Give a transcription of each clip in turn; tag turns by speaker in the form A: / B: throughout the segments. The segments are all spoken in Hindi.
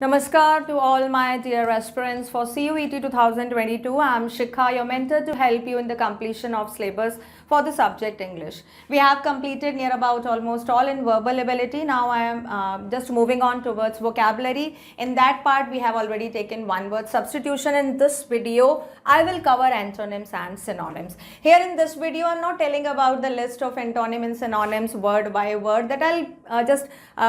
A: Namaskar to all my dear aspirants for CUET 2022. I am Shikha, your mentor to help you in the completion of syllabus for the subject English. We have completed near about almost all in verbal ability. Now I am just moving on towards vocabulary. In that part, we have already taken one word substitution. In this video, I will cover antonyms and synonyms. Here in this video, I am not telling about the list of antonym and synonyms word by word. That I'll just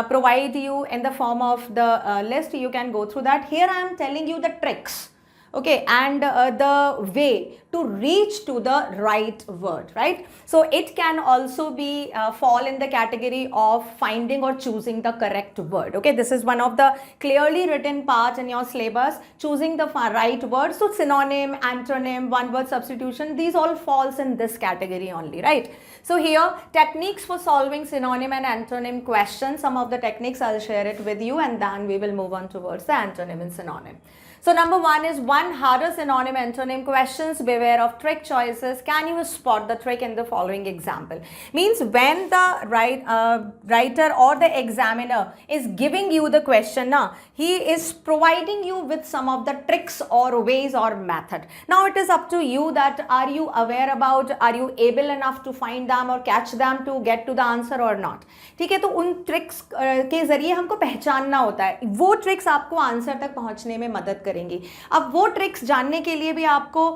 A: provide you in the form of the list. You can go through that. Here I am telling you the tricks, okay, and the way to reach to the right word, right? So it can also be fall in the category of finding or choosing the correct word, okay? This is one of the clearly written parts in your syllabus, choosing the right word. So synonym, antonym, one word substitution, these all falls in this category only, right? So here, techniques for solving synonym and antonym questions. Some of the techniques I'll share it with you, and then we will move on towards the antonym and synonym. So number one is harder synonym antonym questions. Beware of trick choices. Can you spot the trick in the following example? Means when the writer or the examiner is giving you the question, he is providing you with some of the tricks or ways or method. Now it is up to you that are you aware about, are you able enough to find them or catch them to get to the answer or not. ठीक है, तो उन ट्रिक्स के जरिए हमको पहचानना होता है. वो ट्रिक्स आपको आंसर तक पहुंचने में मदद करेंगी. अब वो ट्रिक्स जानने के लिए भी आपको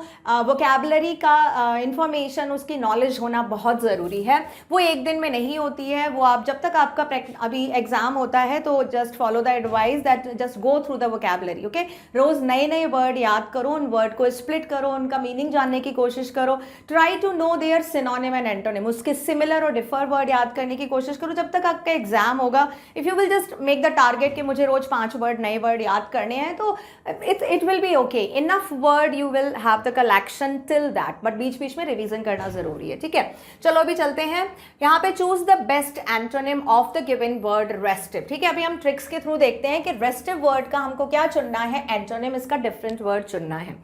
A: वोकैबुलरी का इंफॉर्मेशन, उसकी नॉलेज होना बहुत ज़रूरी है. वो एक दिन में नहीं होती है. वो आप जब तक आपका अभी एग्जाम होता है तो just follow the advice that just go through the vocabulary, okay. रोज़ नए नए वर्ड याद करो, उन वर्ड को स्प्लिट करो, उनका मीनिंग जानने की कोशिश करो. Try to know their synonym and antonym. उसके सिमिलर और डिफर वर्ड याद करने की कोशिश करो जब तक आपका एग्जाम होगा. If you will just make the target कि मुझे रोज 5 वर्ड नए वर्ड याद करने हैं, तो it will be okay. Enough word you will have the collection till that. But बीच बीच में रिवीजन करना जरूरी है. ठीक है, चलो अभी चलते हैं. यहाँ पे choose the best antonym of the given word restive. ठीक है, अभी हम ट्रिक्स के थ्रू देखते हैं कि रेस्टिव वर्ड का हमको क्या चुनना है, एंटोनिम इसका डिफरेंट वर्ड चुनना है.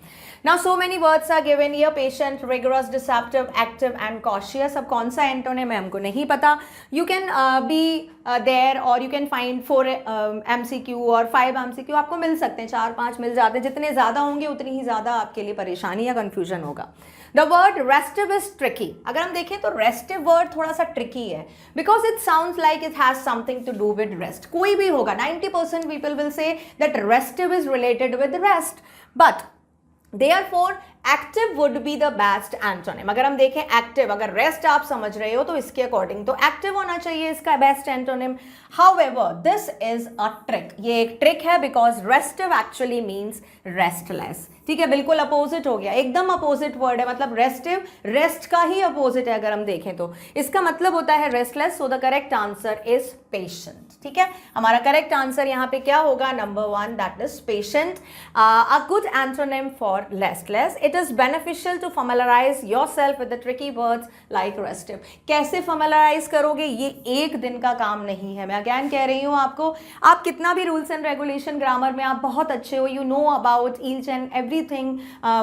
A: Now so many words are given here: patient, rigorous, deceptive, active and cautious. अब कौन सा एंटोनिम है हमको नहीं पता. You can be there or you can find 4 MCQ और 5 MCQ आपको मिल सकते हैं, 4-5 मिल जाते हैं. जितने ज़्यादा होंगे उतनी ही ज़्यादा आपके लिए परेशानी या कन्फ्यूजन होगा. The word restive is tricky. अगर हम देखें तो रेस्टिव वर्ड थोड़ा सा ट्रिकी है because it sounds like it has something to do with rest. कोई भी होगा, 90% people will say that restive is related with rest, but therefore active would be the best antonym. अगर हम देखें एक्टिव, अगर रेस्ट आप समझ रहे हो तो इसके अकॉर्डिंग तो एक्टिव होना चाहिए इसका best antonym. However, this is a trick. ये एक ट्रिक है because restive actually means restless. ठीक है, बिल्कुल अपोजिट हो गया, एकदम अपोजिट वर्ड है. मतलब रेस्टिव रेस्ट का ही अपोजिट है. अगर हम देखें तो इसका मतलब होता है restless. So the correct answer is patient. ठीक है, हमारा करेक्ट आंसर यहाँ पे क्या होगा, number 1, that is patient. A good antonym for restless. It is beneficial to familiarise yourself with the tricky words like restive. कैसे फैमिलियराइज करोगे, ये एक दिन का काम नहीं है. मैं अगेन कह रही हूँ आपको, आप कितना भी रूल्स एंड रेगुलेशन ग्रामर में आप बहुत अच्छे हो, you know about each and everything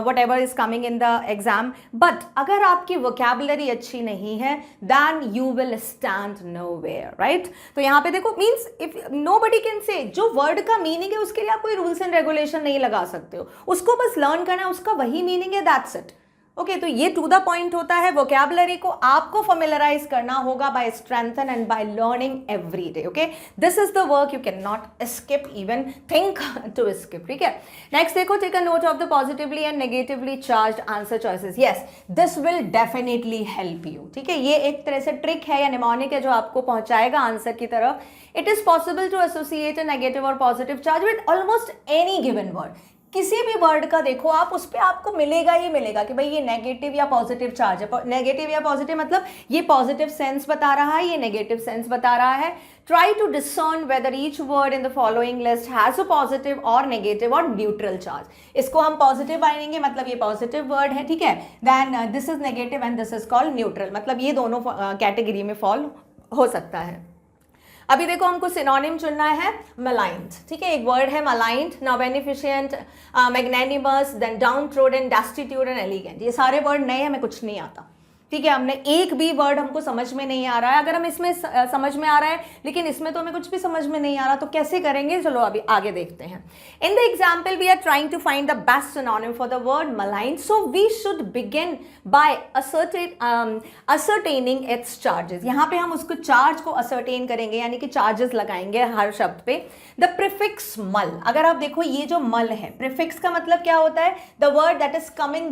A: whatever is coming in the exam, but अगर आपकी वोकैबुलरी अच्छी नहीं है then you will stand nowhere, right. तो यहाँ पे देखो, means if nobody can say, जो वर्ड का मीनिंग है उसके लिए आप कोई रूल्स एंड रेगुलेशन नहीं लगा सकते हो. उसको बस लर्न करना है, उसका वही मीनिंग है, दैट्स इट. ओके, तो ये टू द पॉइंट होता है. वोकैबुलरी को आपको फैमिलियराइज करना होगा by strengthen and by learning every day. Okay, this is the work you can not skip, even think to skip. ठीक है, नेक्स्ट देखो, take a note of the positively and negatively charged answer choices. Yes, this will definitely help you. ठीक है, ये एक तरह से ट्रिक है या निमोनिक है जो आपको पहुंचाएगा आंसर की तरफ. It is possible to associate a negative or positive charge with almost any given word. किसी भी वर्ड का देखो आप, उस पर आपको मिलेगा ही मिलेगा कि भाई ये नेगेटिव या पॉजिटिव चार्ज है. नेगेटिव या पॉजिटिव मतलब ये पॉजिटिव सेंस बता रहा है, ये नेगेटिव सेंस बता रहा है. Try to discern whether each word in the following list has a positive और नेगेटिव और न्यूट्रल चार्ज. इसको हम पॉजिटिव आएंगे मतलब ये पॉजिटिव वर्ड है. ठीक है, then this is negative and this is called neutral, मतलब ये दोनों कैटेगरी में फॉल हो सकता है. अभी देखो, हमको सिनोनिम चुनना है मलाइंड. ठीक है, एक वर्ड है maligned. Now beneficent, magnanimous, then downtrodden, destitute and elegant. ये सारे वर्ड नए हैं, हमें कुछ नहीं आता. ठीक है, हमने एक भी वर्ड हमको समझ में नहीं आ रहा है, अगर हम इसमें समझ में आ रहा है लेकिन इसमें तो हमें कुछ भी समझ में नहीं आ रहा, तो कैसे करेंगे, चलो अभी आगे देखते हैं. In the example we are trying to find the best synonym for the word malign, so we should begin by ascertaining its charges. यहाँ पे हम उसको चार्ज को ascertain करेंगे, यानी कि चार्जेस लगाएंगे हर शब्द पे. द प्रीफिक्स मल, अगर आप देखो ये जो मल है, प्रीफिक्स का मतलब क्या होता है, the word that is coming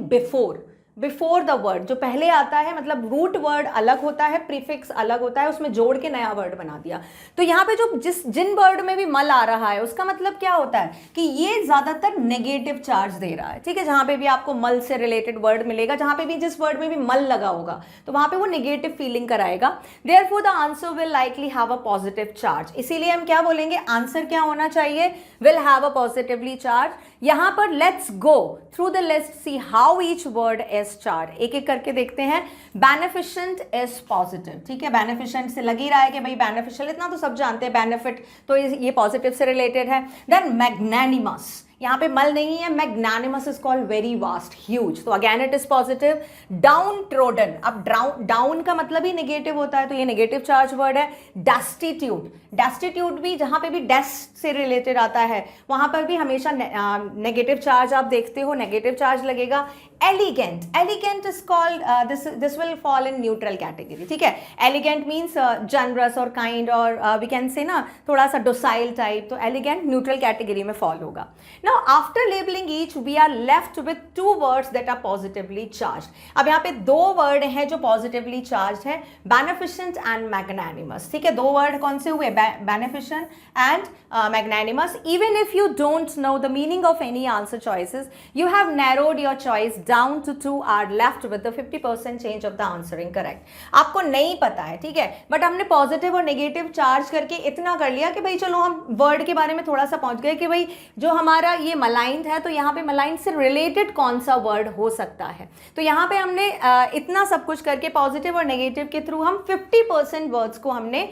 A: before the word, जो पहले आता है, मतलब रूट वर्ड अलग होता है, प्रीफिक्स अलग होता है, उसमें जोड़ के नया वर्ड बना दिया. तो यहाँ पे जो जिन वर्ड में भी मल आ रहा है उसका मतलब क्या होता है कि ये ज्यादातर नेगेटिव चार्ज दे रहा है. ठीक है, जहां पे भी आपको मल से रिलेटेड वर्ड मिलेगा, जहां पे भी जिस वर्ड में भी मल लगा होगा तो वहां पे वो नेगेटिव फीलिंग कराएगा. Therefore the answer will likely have a positive charge. इसीलिए हम क्या बोलेंगे, आंसर क्या होना चाहिए, will have a positively charge. यहां पर let's go through the list, see how each word is charge. एक एक करके देखते हैं. Beneficent is positive. ठीक है, बेनिफिशिएंट से लग ही रहा है कि भाई बेनिफिशियल, इतना तो सब जानते हैं, बेनिफिट तो ये पॉजिटिव से रिलेटेड है. देन मैग्नानिमस, यहाँ पे मल नहीं है, magnanimous is called very vast, huge, तो again it is positive. Downtrodden, अब डाउन का मतलब ही नेगेटिव होता है, तो ये नेगेटिव चार्ज वर्ड है. डेस्टिट्यूट भी, जहां पे भी डेस्ट से रिलेटेड आता है वहां पर भी हमेशा नेगेटिव चार्ज आप देखते हो, नेगेटिव चार्ज लगेगा. Elegant is called, this will fall in neutral category. ठीक है, एलिगेंट मीन्स जनरस और काइंड, और वी कैन से ना थोड़ा सा डोसाइल टाइप, तो एलिगेंट न्यूट्रल कैटेगरी में फॉल होगा. Now, after labeling each, we are left with two words that are positively charged. अब यहाँ पे दो वर्ड हैं जो positively charged है, beneficent and magnanimous. ठीक है, दो वर्ड कौन से हुए, beneficent and magnanimous. Even if you don't know the meaning of any answer choices, you have narrowed your choice down to two, are left with the 50% change of the answering correct. आपको नहीं पता है, ठीक है, बट हमने पॉजिटिव और नेगेटिव चार्ज करके इतना कर लिया कि भाई चलो हम वर्ड के बारे में थोड़ा सा पहुंच गए कि भाई जो हमारा ये मलाइंड है, तो यहाँ पे मलाइंड से रिलेटेड कौन सा वर्ड हो सकता है. तो यहाँ पे हमने इतना सब कुछ करके पॉजिटिव और नेगेटिव के थ्रू हम 50% वर्ड्स को हमने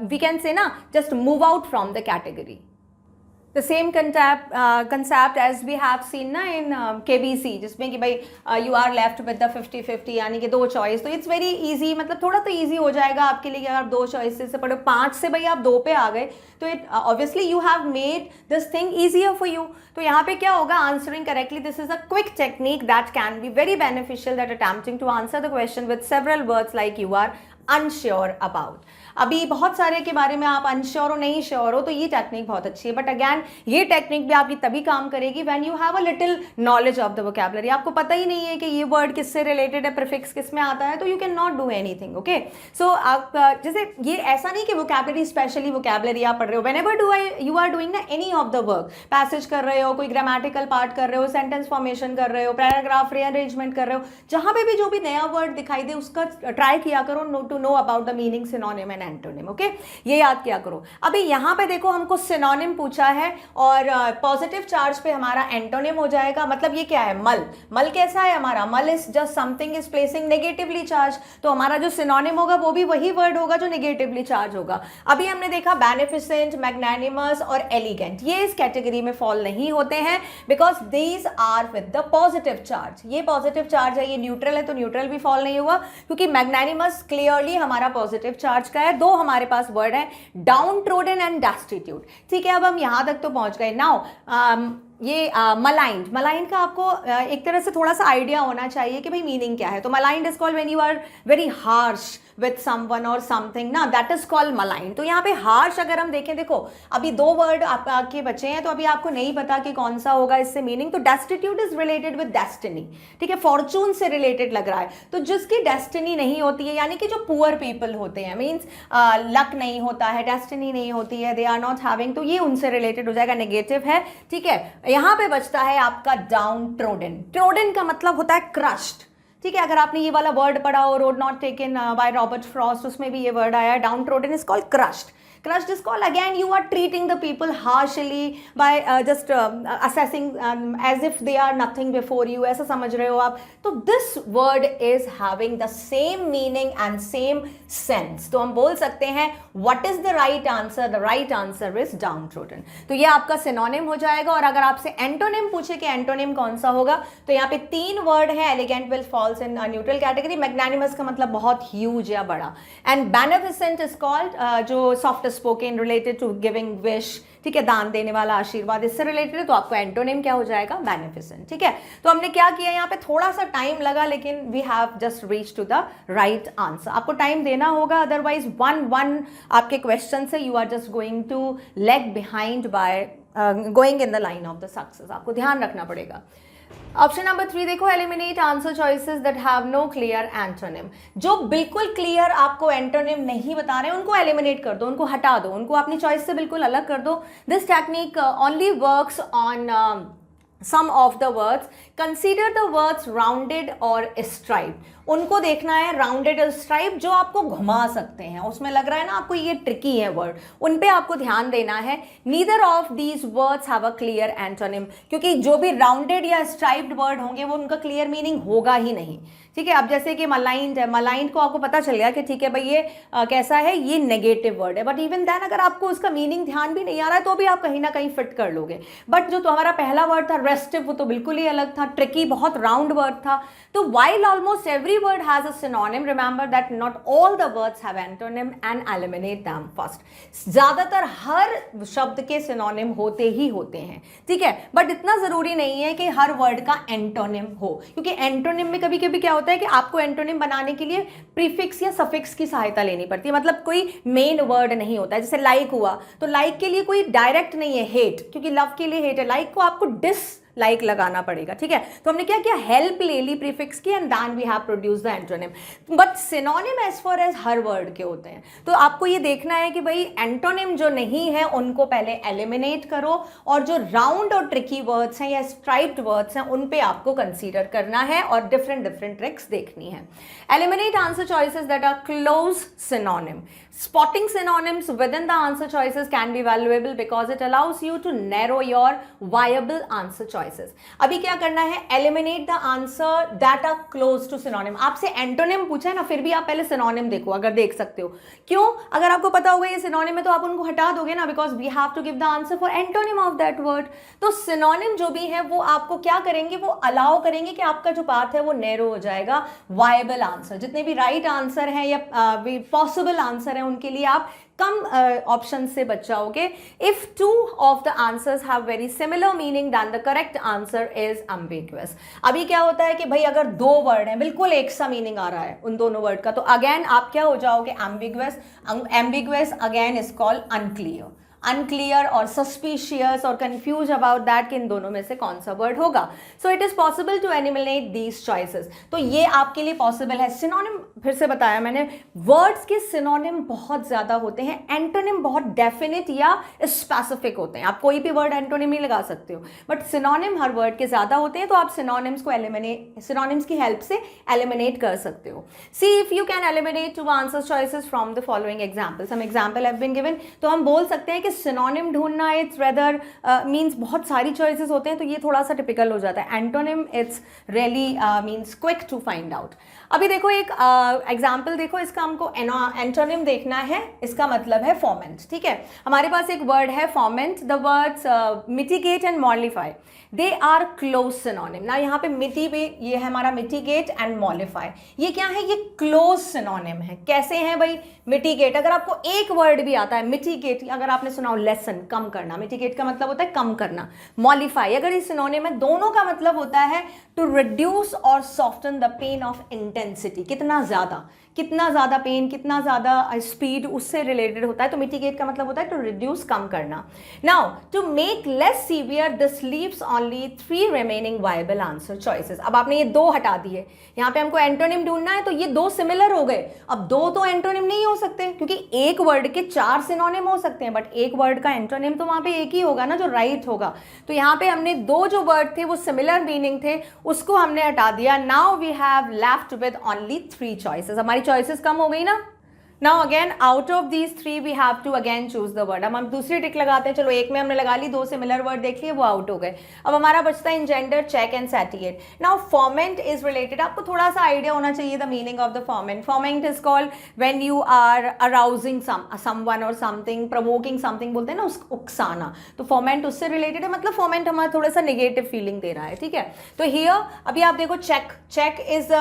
A: वी कैन से ना just move out from the category. The same concept as we have seen ना in KBC, जिसमें कि भाई you are left with the 50-50, यानी कि दो चॉइस. तो इट्स वेरी इजी, मतलब थोड़ा तो इजी हो जाएगा आपके लिए. अगर आप दो चॉइसेस से पढ़ो, 5 से भाई आप 2 पे आ गए, तो it obviously you have made this thing easier for you. तो यहाँ पे क्या होगा, answering correctly, this is a quick technique that can be very beneficial that attempting to answer the question with several words like you are unsure about. अभी बहुत सारे के बारे में आप अनश्योर हो, नहीं श्योर हो, तो ये टेक्निक बहुत अच्छी है. बट अगैन ये टेक्निक भी आपकी तभी काम करेगी when you have a little knowledge of the vocabulary. आपको पता ही नहीं है कि ये वर्ड किससे रिलेटेड है, प्रीफिक्स किस में आता है, तो you can not do anything. Okay, so आप जैसे ये ऐसा नहीं कि वोकैबुलरी स्पेशली वोकैबुलरी आप पढ़ रहे हो, व्हेनेवर यू आर डूइंग ना any of the work, passage कर रहे हो, कोई ग्रामेटिकल पार्ट कर रहे हो, सेंटेंस फॉर्मेशन कर रहे हो, पैराग्राफ रीअरेंजमेंट कर रहे हो, जहां पे भी जो भी नया वर्ड दिखाई दे उसका ट्राई किया करो to know about the meaning, synonym and antonym. Okay, ये याद किया करो. अभी यहाँ पे देखो हमको सिनोनिम पूछा है और पॉजिटिव चार्ज पे हमारा एंटोनिम हो जाएगा. मतलब ये क्या है, मल कैसा है हमारा, मल is just something is placing negatively charge. तो हमारा जो सिनोनिम होगा वो भी वही वर्ड होगा जो नेगेटिवली चार्ज होगा. अभी हमने देखा बेनिफिसेंट, मैग्नानिमस और एलिगेंट, ये इस कैटेगरी में फॉल नहीं होते हैं because these are with the positive charge. ये पॉजिटिव चार्ज है, ये न्यूट्रल है, तो न्यूट्रल भी फॉल नहीं हुआ क्योंकि मैग्नानिमस क्लियरली हमारा पॉजिटिव चार्ज का है. दो हमारे पास वर्ड है, डाउन ट्रोडन एंड डेस्टिट्यूट. ठीक है, अब हम यहां तक तो पहुंच गए. नाउ ये मलाइंड का आपको एक तरह से थोड़ा सा आइडिया होना चाहिए कि भाई मीनिंग क्या है. तो maligned is called when you are very harsh with someone or something ना, दैट इज कॉल्ड मलाइंड. तो यहाँ पे हार्श अगर हम देखें, देखो अभी दो वर्ड आपके बचे हैं, तो अभी आपको नहीं पता कि कौन सा होगा इससे मीनिंग. तो destitute is related with destiny. ठीक है, फॉर्चून से रिलेटेड लग रहा है. तो जिसकी डेस्टिनी नहीं होती है, यानी कि जो पुअर पीपल होते हैं, मीन्स लक नहीं होता है, डेस्टिनी नहीं होती है, दे आर नॉट हैविंग, तो ये उनसे रिलेटेड हो जाएगा, नेगेटिव है. ठीक है, यहाँ पे बचता है आपका डाउन ट्रोडन. ट्रोडन का मतलब होता है क्रश्ड. ठीक है, अगर आपने ये वाला वर्ड पढ़ा हो, road not taken by Robert Frost, उसमें भी ये वर्ड आया है, down trodden is called crushed. Crushed is called, again you are treating the people harshly by just assessing as if they are nothing before you, ऐसा समझ रहे हो आप. तो this word is having the same meaning and same sense. तो हम बोल सकते हैं what is the right answer? The right answer is downtrodden. तो ये आपका सिनोनिम हो जाएगा. और अगर आपसे एंटोनिम पूछे कि एंटोनिम कौन सा होगा, तो यहाँ पे 3 वर्ड है. Elegant will falls in neutral category. Magnanimous का मतलब बहुत ह्यूज या बड़ा. एंड बेनेफिसेंट इज कॉल्ड जो soft spoken, related to giving wish, ठीक है, दान देने वाला, आशीर्वाद, इससे रिलेटेड है. तो आपको एंटोनिम क्या हो जाएगा? बेनेफिसेंट. ठीक है, तो हमने क्या किया, यहाँ पे थोड़ा सा टाइम लगा, लेकिन we have just reach to the right answer. आपको टाइम देना होगा, अदरवाइज 1-1 आपके क्वेश्चन से you are just going to lag behind by going in the line of the success. आपको ध्यान रखना पड़ेगा. ऑप्शन नंबर 3 देखो, eliminate answer choices that have no clear antonym. जो बिल्कुल क्लियर आपको एंटोनिम नहीं बता रहे हैं उनको एलिमिनेट कर दो, उनको हटा दो, उनको अपनी चॉइस से बिल्कुल अलग कर दो. This technique only works on some of the words. Consider the words rounded or striped. उनको देखना है राउंडेड और स्ट्राइप, जो आपको घुमा सकते हैं. उसमें लग रहा है ना आपको ये ट्रिकी है वर्ड, उन पे आपको ध्यान देना है. Neither of these words have a clear antonym, क्योंकि जो भी राउंडेड या स्ट्राइप्ड वर्ड होंगे वो उनका क्लियर मीनिंग होगा ही नहीं. ठीक है, अब जैसे कि मलाइंड है, मलाइंड को आपको पता चल गया कि ठीक है भाई ये कैसा है, ये नेगेटिव वर्ड है. बट इवन देन अगर आपको उसका मीनिंग ध्यान भी नहीं आ रहा है तो भी आप कहीं ना कहीं फिट कर लोगे. बट जो हमारा पहला वर्ड था रेस्टिव, वो तो बिल्कुल ही अलग था, ट्रिकी, बहुत राउंड वर्ड था. तो while almost every word has a synonym, remember that not all the words have antonym and eliminate them first. ज्यादातर हर शब्द के सिनोनिम होते ही होते हैं. ठीक है, बट इतना जरूरी नहीं है कि हर वर्ड का एंटोनिम हो, क्योंकि एंटोनिम में कभी कभी क्या होता है कि आपको एंटोनिम बनाने के लिए प्रीफिक्स या सफिक्स की सहायता लेनी पड़ती है. मतलब कोई मेन वर्ड नहीं होता है. जैसे लाइक हुआ, तो लाइक के लिए कोई डायरेक्ट नहीं है हेट, क्योंकि लव के लिए हेट है. लाइक को आपको डिस लाइक लगाना पड़ेगा. ठीक है, तो हमने क्या किया, हेल्प ले ली प्रीफिक्स की, and then we have produce the antonym. But synonym as far as हर वर्ड के होते हैं. तो आपको ये देखना है कि भाई एंटोनिम जो नहीं है उनको पहले एलिमिनेट करो, और जो राउंड और ट्रिकी वर्ड्स हैं या स्ट्राइप्ड वर्ड्स हैं उन पे आपको कंसीडर करना है और डिफरेंट डिफरेंट ट्रिक्स देखनी है. Eliminate answer choices that are close synonym. Spotting synonyms within the answer choices can be valuable because it allows you to narrow your viable answer choices. अभी क्या करना है, eliminate the answer that are close to synonym. आपसे antonym पूछा है ना, फिर भी आप पहले synonym देखो अगर देख सकते हो. क्यों? अगर आपको पता होगा ये synonym है तो आप उनको हटा दोगे ना, because we have to give the answer for antonym of that word. तो synonym जो भी है वो आपको क्या करेंगे, वो allow करेंगे कि आपका जो path है वो narrow हो जाएगा. viable answer, जितने भी right answer हैं या possible answer हैं उनके लिए आप कम ऑप्शन से बच जाओगे. If 2 of the answers have very similar meaning then the correct answer is ambiguous. अभी क्या होता है कि भाई अगर 2 वर्ड हैं बिल्कुल एक सा मीनिंग आ रहा है उन दोनों वर्ड का, तो अगेन आप क्या हो जाओगे, ambiguous. Ambiguous again is called unclear. Unclear और सस्पिशियस और कंफ्यूज अबाउट दैट कि इन दोनों में से कौन सा वर्ड होगा. So it is possible to eliminate these choices. तो ये आपके लिए पॉसिबल है. सिनोनिम फिर से बताया मैंने, वर्ड्स के सिनोनिम बहुत ज्यादा होते हैं, एंटोनिम बहुत डेफिनेट या स्पेसिफिक होते हैं. आप कोई भी वर्ड एंटोनिम नहीं लगा सकते हो, बट सिनोनिम हर वर्ड के ज्यादा होते हैं. तो आप सिनोनिम्स को सिनोनिम्स की हेल्प से एलिमिनेट कर सकते हो. See if you can eliminate 2 answer choices from the following examples. हम एग्जाम्पल हैव बीन गिवन, तो हम बोल सकते हैं कि सिनोनिम ढूंढना इट्स रेदर मीन्स बहुत सारी चॉइसेस होते हैं, तो ये थोड़ा सा टिपिकल हो जाता है. Antonym it's really means quick to find out. अभी देखो एक एग्जाम्पल देखो, इसका हमको एंटोनिम देखना है. इसका मतलब है फॉर्मेंट. ठीक है, हमारे पास एक वर्ड है foment. The words mitigate and mollify, they are close synonym. ना यहाँ पे मिटी भी, ये है हमारा मिटिगेट एंड मॉलिफाई. ये क्या है, ये क्लोज सिनोनिम है. कैसे हैं भाई, मिटिगेट अगर आपको एक वर्ड भी आता है, मिटिगेट अगर आपने सुना हो लेसन, कम करना, मिटिगेट का मतलब होता है कम करना. मॉलिफाई अगर इस सिनोनिम है, दोनों का मतलब होता है टू रिड्यूस और soften the pain of intensity. कितना ज़्यादा पेन, कितना ज़्यादा स्पीड, उससे रिलेटेड होता है. तो मिटिगेट का मतलब होता है टू रिड्यूस, कम करना. Now to make less severe this leaves only 3 remaining viable answer choices. अब आपने ये 2 हटा दिए, यहाँ पे हमको एंटोनिम ढूंढना है, तो ये 2 सिमिलर हो गए. अब 2 तो एंटोनिम नहीं हो सकते, क्योंकि एक वर्ड के 4 सिनोनिम हो सकते हैं, बट एक वर्ड का एंटोनिम तो वहाँ पे एक ही होगा ना, जो राइट होगा. तो यहाँ पे हमने 2 जो वर्ड थे वो सिमिलर मीनिंग थे, उसको हमने हटा दिया. Now we have left with only 3 choices. हमारी चॉइसेस कम हो गई ना, now again out of these three we have to again choose the word. हम दूसरी ट्रिक लगाते हैं, चलो एक में हमने लगा ली, दो सिमिलर वर्ड देख लिए, वो आउट हो गए। अब हमारा बचता है engender, check and satiate. Now foment is related, आपको थोड़ा सा आइडिया होना चाहिए the meaning of the foment. Foment is called when you are arousing someone or something, provoking something बोलते हैं ना, उकसाना, तो फॉर्मेंट उससे रिलेटेड है। मतलब फॉर्मेंट हमारा थोड़ा सा नेगेटिव फीलिंग दे रहा है, ठीक है। तो हियर अभी आप देखो check, check is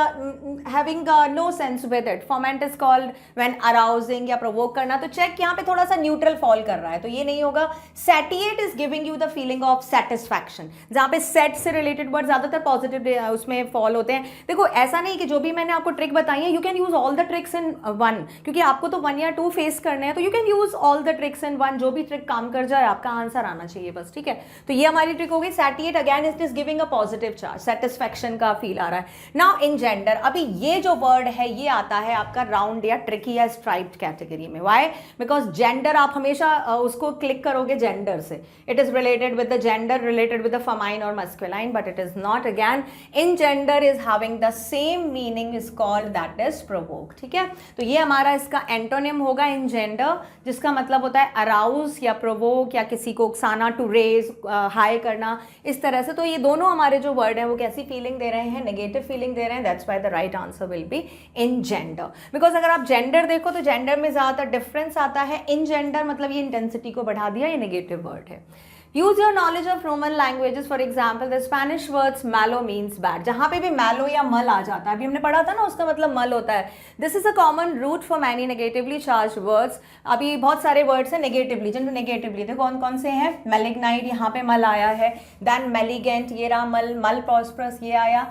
A: having no sense with it. Foment is called when arousing या प्रोवोक करना, तो चेक यहाँ पे थोड़ा सा न्यूट्रल फॉल कर रहा है, तो ये नहीं होगा। Satiate is giving you the feeling of satisfaction, जहाँ पे सेट से रिलेटेड वर्ड ज्यादातर पॉजिटिव उसमें फॉल होते हैं। देखो ऐसा नहीं कि जो भी मैंने आपको ट्रिक बताई है, you can use all the tricks in one, क्योंकि आपको तो 1 या 2 फेस करने हैं, तो you can use all the tricks in one. जो भी ट्रिक काम कर जाए आपका आंसर आना चाहिए बस, ठीक है। तो ये हमारी ट्रिक हो गई। Satiate again it is giving a positive charge, satisfaction का फील आ रहा है। नाउ इन जेंडर, अभी ये जो वर्ड है ये आता है आपका राउंड या ट्रिकी या स्ट्राइप्ड कैटेगरी में। वाई? बिकॉज जेंडर आप हमेशा उसको क्लिक करोगे जेंडर से, it is related with the gender, related with the feminine or masculine, but it is not. Again engender is having the same meaning, is called that is provoke, ठीक है। तो ये हमारा इसका एंटोनिम होगा इन जेंडर, जिसका मतलब होता है अराउज या प्रोवोक या किसी को उकसाना, टू रेज, हाई करना, इस तरह से। तो ये दोनों हमारे जो वर्ड हैं वो कैसी फीलिंग दे रहे हैं? नेगेटिव फीलिंग दे रहे हैं। That's why the right answer will be in gender. Because अगर आप जेंडर देखो तो जेंडर में ज्यादातर डिफरेंस आता है। इन जेंडर मतलब ये इंटेंसिटी को बढ़ा दिया, ये नेगेटिव वर्ड है। Use your knowledge of Roman languages, for example the Spanish words malo means bad. जहां पे भी मैलो या मल आ जाता है, अभी हमने पढ़ा था ना, उसका मतलब मल होता है। This is a common root for many negatively charge words. अभी बहुत सारे वर्ड्स हैं नेगेटिवली, जिनको नेगेटिवली थे कौन कौन से हैं? मेलिग्नाइट, यहाँ पे मल आया है। देन मेलिगेंट, ये रहा मल, मल प्रॉस्परस ये आया,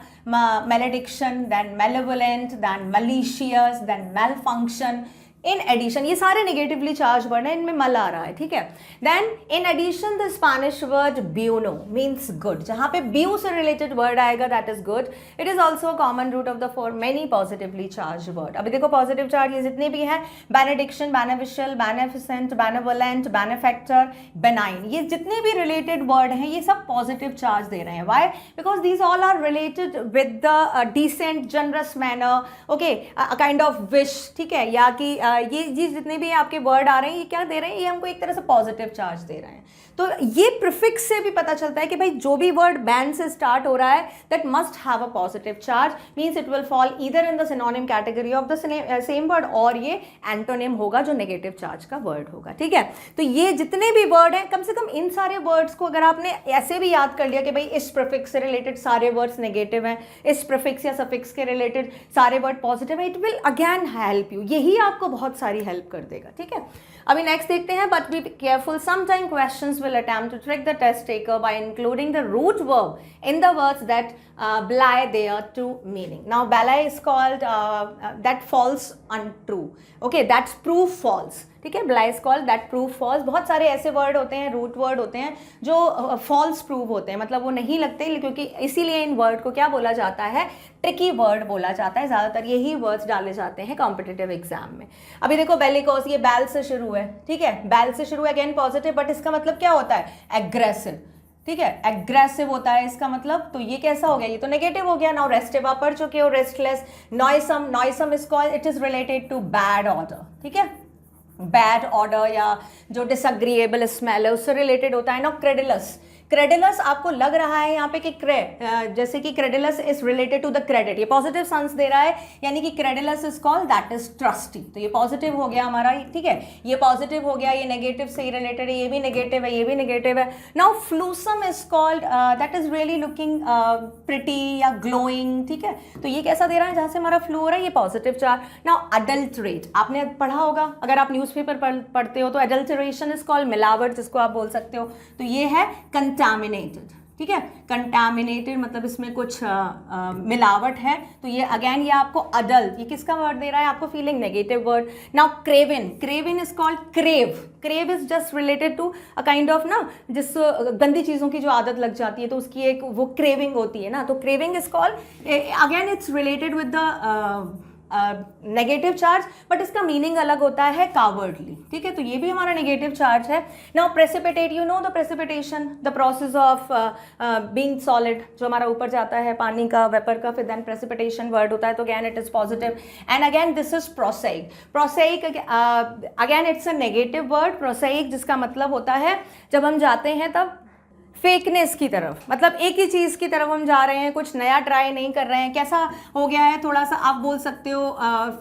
A: malediction, then malevolent, then malicious, then malfunction. In addition, ये सारे नेगेटिवली चार्ज वर्ड है, इनमें मल आ रहा है, ठीक है। Then in addition the Spanish word bueno means good. जहां पे ब्यू से रिलेटेड वर्ड आएगा that is good. It is also common root of the for many positively charge word. अभी देखो पॉजिटिव चार्ज ये जितने भी हैं, benediction, beneficial, beneficent, benevolent, benefactor, benign, ये जितने भी रिलेटेड वर्ड हैं ये सब पॉजिटिव चार्ज दे रहे हैं। Why? Because these all are related with the decent, generous manner, okay, kind of wish, ठीक है, या कि ये जितने भी आपके वर्ड आ रहे हैं ये क्या दे रहे हैं? ये हमको एक तरह से पॉजिटिव चार्ज दे रहे हैं। तो ये प्रीफिक्स से भी पता चलता है कि भाई जो भी वर्ड बैन से स्टार्ट हो रहा है that must have a positive charge, means it will fall either in the synonym category of the same word, और ये एंटोनिम होगा जो नेगेटिव चार्ज का वर्ड होगा, ठीक है। तो ये जितने भी वर्ड हैं, कम से कम इन सारे वर्ड्स को अगर आपने ऐसे भी याद कर लिया कि भाई इस प्रीफिक्स से रिलेटेड सारे वर्ड्स नेगेटिव हैं, इस प्रीफिक्स या सफिक्स के रिलेटेड सारे वर्ड पॉजिटिव है, it will again help you, यही आपको बहुत सारी हेल्प कर देगा, ठीक है। अभी नेक्स्ट देखते हैं, but be careful, sometime questions will attempt to trick the test taker by including the root verb in the words that belie their true meaning. Now belie is called that false untrue, okay, that's proof false, ठीक है। belie is called that proof false। बहुत सारे ऐसे वर्ड होते हैं, रूट वर्ड होते हैं जो फॉल्स प्रूव होते हैं, मतलब वो नहीं लगते, क्योंकि इसीलिए इन वर्ड को क्या बोला जाता है? ट्रिकी वर्ड बोला जाता है। ज़्यादातर यही वर्ड्स डाले जाते हैं कॉम्पिटिटिव एग्जाम में। अभी देखो बेलिकोस, ये बैल से शुरू है, ठीक है, बैल से शुरू है, अगेन पॉजिटिव, बट इसका मतलब क्या होता है? एग्रेसिव, ठीक है, एग्रेसिव होता है इसका मतलब। तो ये कैसा हो गया? ये तो नेगेटिव हो गया। नाउ रेस्टिव आप पढ़ चुके हो, restless, noisome, noisome is called, it is related to bad odour, ठीक है, बैड ऑर्डर या जो डिसएग्रीएबल स्मेल है उससे रिलेटेड होता है। ना क्रेडिलस, क्रेडिलस आपको लग रहा है यहाँ पे कि जैसे कि credulous is related to the credit, ये पॉजिटिव सेंस दे रहा है, यानी कि credulous is called that is trusty. तो ये पॉजिटिव हो गया हमारा, ठीक है, ये पॉजिटिव हो गया, ये नेगेटिव से ही रिलेटेड है, ये भी नेगेटिव है, ये भी नेगेटिव है। Now fulsome is called that is really looking pretty या ग्लोइंग, ठीक है। तो ये कैसा दे रहा है? जहाँ से हमारा फ्लो हो रहा है, ये पॉजिटिव चार्ज। नाउ अडल्टरेट, आपने पढ़ा होगा, अगर आप न्यूज़पेपर पढ़ते हो तो अडल्टरेशन इज कॉल्ड मिलावट, जिसको आप बोल सकते हो। तो ये है कंटामिनेटेड, ठीक है, कंटामिनेटेड मतलब इसमें कुछ मिलावट है। तो ये अगेन ये आपको अडल्ट, ये किसका वर्ड दे रहा है आपको? Feeling, negative word. Now craven, craven is called crave, crave is just related to a kind of ना, जिस गंदी चीज़ों की जो आदत लग जाती है तो उसकी एक वो क्रेविंग होती है ना, तो craving is called, again it's related with the negative charge, but इसका मीनिंग अलग होता है, कावर्डली, ठीक है। तो ये भी हमारा नेगेटिव चार्ज है। Now precipitate, you know the precipitation, the process of being solid, जो हमारा ऊपर जाता है पानी का, वेपर का, फिर देन प्रेसिपिटेशन वर्ड होता है, तो again it is positive. And again this is prosaic. Prosaic again it's a negative word, prosaic, जिसका मतलब होता है जब हम जाते हैं तब फेकनेस की तरफ, मतलब एक ही चीज़ की तरफ हम जा रहे हैं, कुछ नया ट्राई नहीं कर रहे हैं। कैसा हो गया है, थोड़ा सा आप बोल सकते हो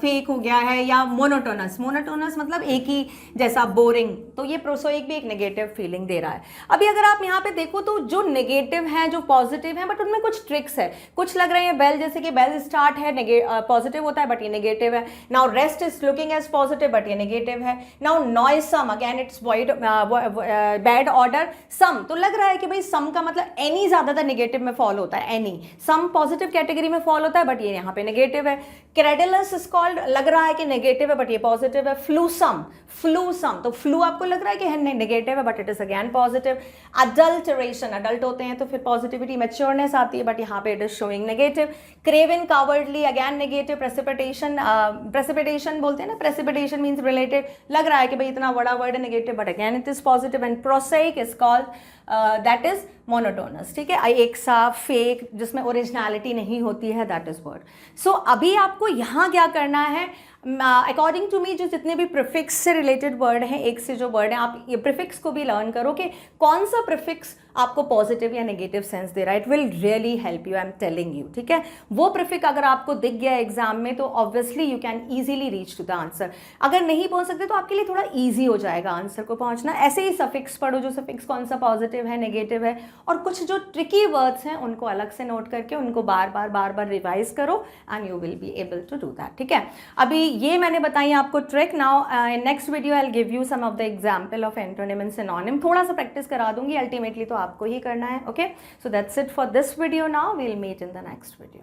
A: फेक हो गया है, या मोनोटोनस। मोनोटोनस मतलब एक ही जैसा, बोरिंग। तो ये प्रोसोइक भी एक नेगेटिव फीलिंग दे रहा है। अभी अगर आप यहाँ पे देखो तो जो नेगेटिव हैं, जो पॉजिटिव हैं, बट उनमें कुछ ट्रिक्स है। कुछ लग रहे हैं बेल, जैसे कि बेल स्टार्ट है, पॉजिटिव होता है बट ये नेगेटिव है। Now rest is looking as positive but ये नेगेटिव है। Now noisome, again it's bad odour. Some, तो लग रहा है कि भाई सम का मतलब एनी ज्यादातर नेगेटिव में फॉल होता है, एनी। सम पॉजिटिव कैटेगरी में फॉल होता है बट ये यहाँ पे नेगेटिव है। क्रेडुलस इज कॉल्ड, लग रहा है कि नेगेटिव है बट ये पॉजिटिव है। फ्लूसम, फ्लूसम, तो फ्लू आपको लग रहा है कि नेगेटिव है but it is again positive. Adulteration, adult होते हैं तो फिर पॉजिटिविटी, मैच्योरनेस आती है, बट यहाँ पे it is showing negative. Kraven, cowardly, again negative. Precipitation, precipitation बोलते हैं ना, प्रेसिपिटेशन मीन्स रिलेटेड, लग रहा है कि भाई इतना बड़ा वर्ड है, negative, but again it is positive. And prosaic is called that is monotonous, ठीक है, एक सा, फेक, जिसमें ओरिजिनलिटी नहीं होती है, दैट इज वर्ड। सो अभी आपको यहाँ क्या करना है, अकॉर्डिंग टू मी जो जितने भी प्रीफिक्स से रिलेटेड वर्ड हैं, एक से जो वर्ड हैं, आप ये प्रीफिक्स को भी लर्न करो कि कौन सा प्रीफिक्स आपको पॉजिटिव या नेगेटिव सेंस दे रहा है। It will really help you, I am telling you, ठीक है। वो प्रीफिक्स अगर आपको दिख गया एग्जाम में तो obviously you can easily reach to the answer. अगर नहीं पहुंच सकते तो आपके लिए थोड़ा ईजी हो जाएगा आंसर को पहुंचना। ऐसे ही सफिक्स पढ़ो, जो सफिक्स कौन सा पॉजिटिव है, नेगेटिव है, और कुछ जो ट्रिकी वर्ड्स हैं उनको अलग से नोट करके उनको बार बार रिवाइज करो and you will be able to do that, ठीक है। अभी ये मैंने बताई आपको ट्रिक। Now in next video I will give you some of the example of antonym and synonym. थोड़ा सा प्रैक्टिस करा दूंगी, अल्टीमेटली तो आपको ही करना है, okay. So that's it for this video. Now we will meet in the next video.